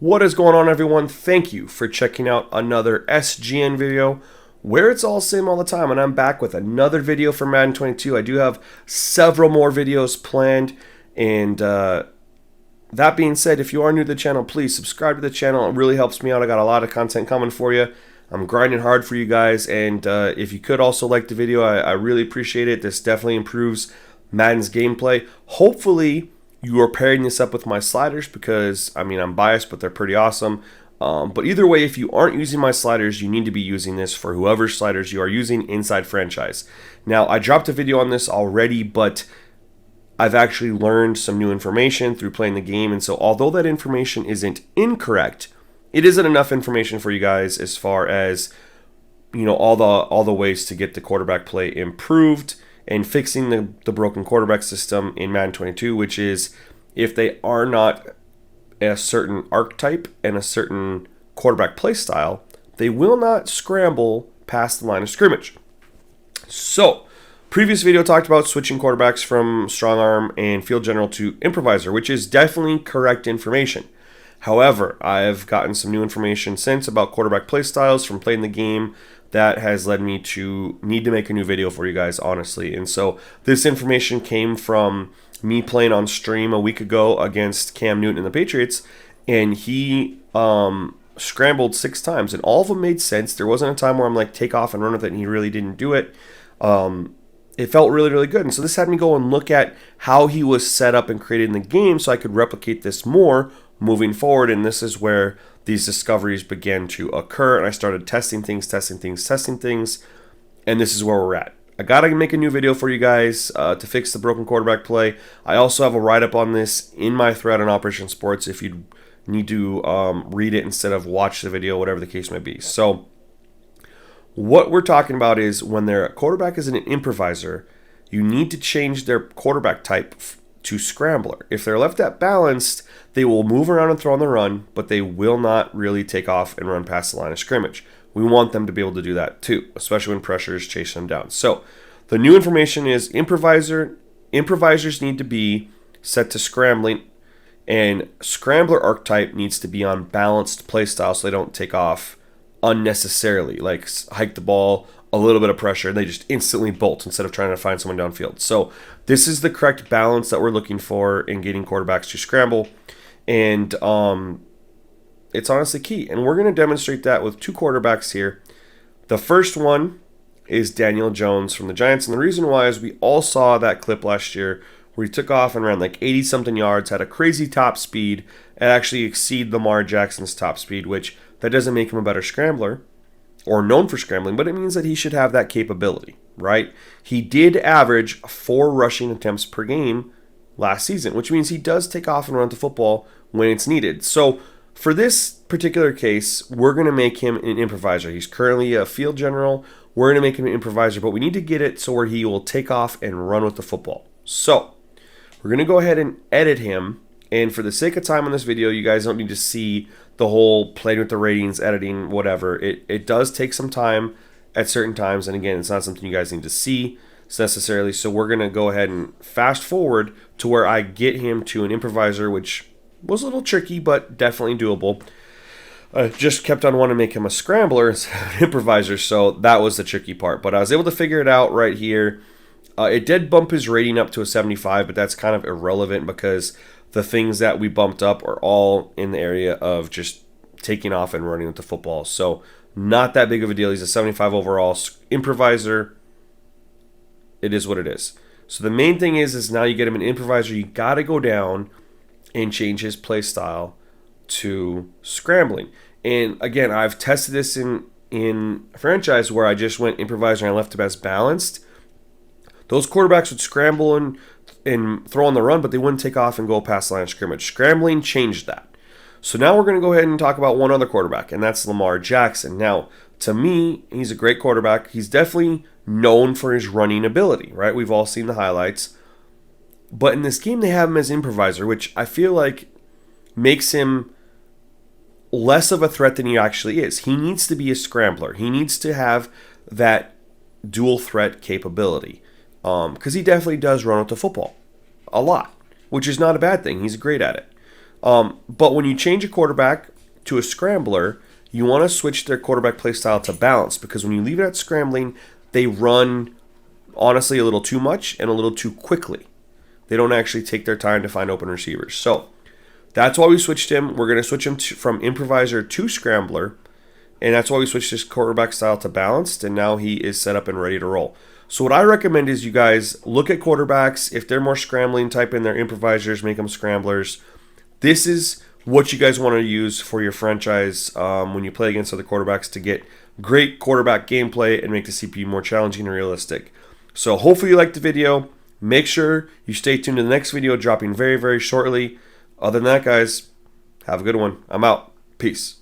What is going on, everyone? Thank you for checking out another SGN video where it's all the same all the time, and I'm back with another video for Madden 22. I do have several more videos planned, and that being said, if you are new to the channel, please subscribe to the channel. It really helps me out. I got a lot of content coming for you. I'm grinding hard for you guys, and if you could also like the video, I really appreciate it. This definitely improves Madden's gameplay. Hopefully you are pairing this up with my sliders because, I mean, I'm biased, but they're pretty awesome. But either way, if you aren't using my sliders, you need to be using this for whoever sliders you are using inside franchise. Now, I dropped a video on this already, but I've actually learned some new information through playing the game. And so although that information isn't incorrect, it isn't enough information for you guys as far as, you know, all the ways to get the quarterback play improved and fixing the broken quarterback system in Madden 22, which is if they are not a certain archetype and a certain quarterback play style, they will not scramble past the line of scrimmage. So, previous video talked about switching quarterbacks from strong arm and field general to improviser, which is definitely correct information. However, I've gotten some new information since about quarterback play styles from playing the game that has led me to need to make a new video for you guys, honestly. And so this information came from me playing on stream a week ago against Cam Newton and the Patriots, and he scrambled 6 times, and all of them made sense. There wasn't a time where I'm like, take off and run with it, and he really didn't do it. It felt really, really good. And so this had me go and look at how he was set up and created in the game so I could replicate this more moving forward. And this is where these discoveries began to occur. And I started testing things. And this is where we're at. I got to make a new video for you guys to fix the broken quarterback play. I also have a write-up on this in my thread on Operation Sports if you need to read it instead of watch the video, whatever the case may be. So what we're talking about is when their quarterback is an improviser, you need to change their quarterback type to scrambler. If they're left that balanced, they will move around and throw on the run, but they will not really take off and run past the line of scrimmage. We want them to be able to do that too, especially when pressure is chasing them down. So the new information is improvisers need to be set to scrambling, and scrambler archetype needs to be on balanced play style so they don't take off unnecessarily, like hike the ball, a little bit of pressure, and they just instantly bolt instead of trying to find someone downfield. So this is the correct balance that we're looking for in getting quarterbacks to scramble, and it's honestly key. And we're going to demonstrate that with 2 quarterbacks here. The first one is Daniel Jones from the Giants, and the reason why is we all saw that clip last year where he took off and ran like 80-something yards, had a crazy top speed, and actually exceed Lamar Jackson's top speed, which that doesn't make him a better scrambler or known for scrambling, but it means that he should have that capability, right? He did average 4 rushing attempts per game last season, which means he does take off and run the football when it's needed. So for this particular case, we're going to make him an improviser. He's currently a field general. We're going to make him an improviser, but we need to get it so where he will take off and run with the football. So we're going to go ahead and edit him. And for the sake of time on this video, you guys don't need to see the whole playing with the ratings, editing, whatever. It does take some time at certain times. And again, it's not something you guys need to see necessarily. So we're going to go ahead and fast forward to where I get him to an improviser, which was a little tricky, but definitely doable. I just kept on wanting to make him a scrambler instead of an improviser. So that was the tricky part. But I was able to figure it out right here. It did bump his rating up to a 75, but that's kind of irrelevant because the things that we bumped up are all in the area of just taking off and running with the football. So not that big of a deal. He's a 75 overall improviser. It is what it is. So the main thing is now you get him an improviser. You got to go down and change his play style to scrambling. And again, I've tested this in franchise where I just went improviser and I left him as balanced. Those quarterbacks would scramble and throw on the run, but they wouldn't take off and go past the line of scrimmage. Scrambling changed that. So now we're going to go ahead and talk about one other quarterback, and that's Lamar Jackson. Now, to me, he's a great quarterback. He's definitely known for his running ability, right? We've all seen the highlights. But in this game, they have him as improviser, which I feel like makes him less of a threat than he actually is. He needs to be a scrambler. He needs to have that dual threat capability. Because he definitely does run with the football a lot, which is not a bad thing. He's great at it. But when you change a quarterback to a scrambler, you want to switch their quarterback play style to balanced, because when you leave it at scrambling, they run honestly a little too much and a little too quickly. They don't actually take their time to find open receivers. So that's why we switched him. We're going to switch him from improviser to scrambler, and that's why we switched his quarterback style to balanced, and now he is set up and ready to roll. So what I recommend is you guys look at quarterbacks. If they're more scrambling, type in their improvisers, make them scramblers. This is what you guys want to use for your franchise when you play against other quarterbacks to get great quarterback gameplay and make the CPU more challenging and realistic. So hopefully you liked the video. Make sure you stay tuned to the next video dropping very, very shortly. Other than that, guys, have a good one. I'm out. Peace.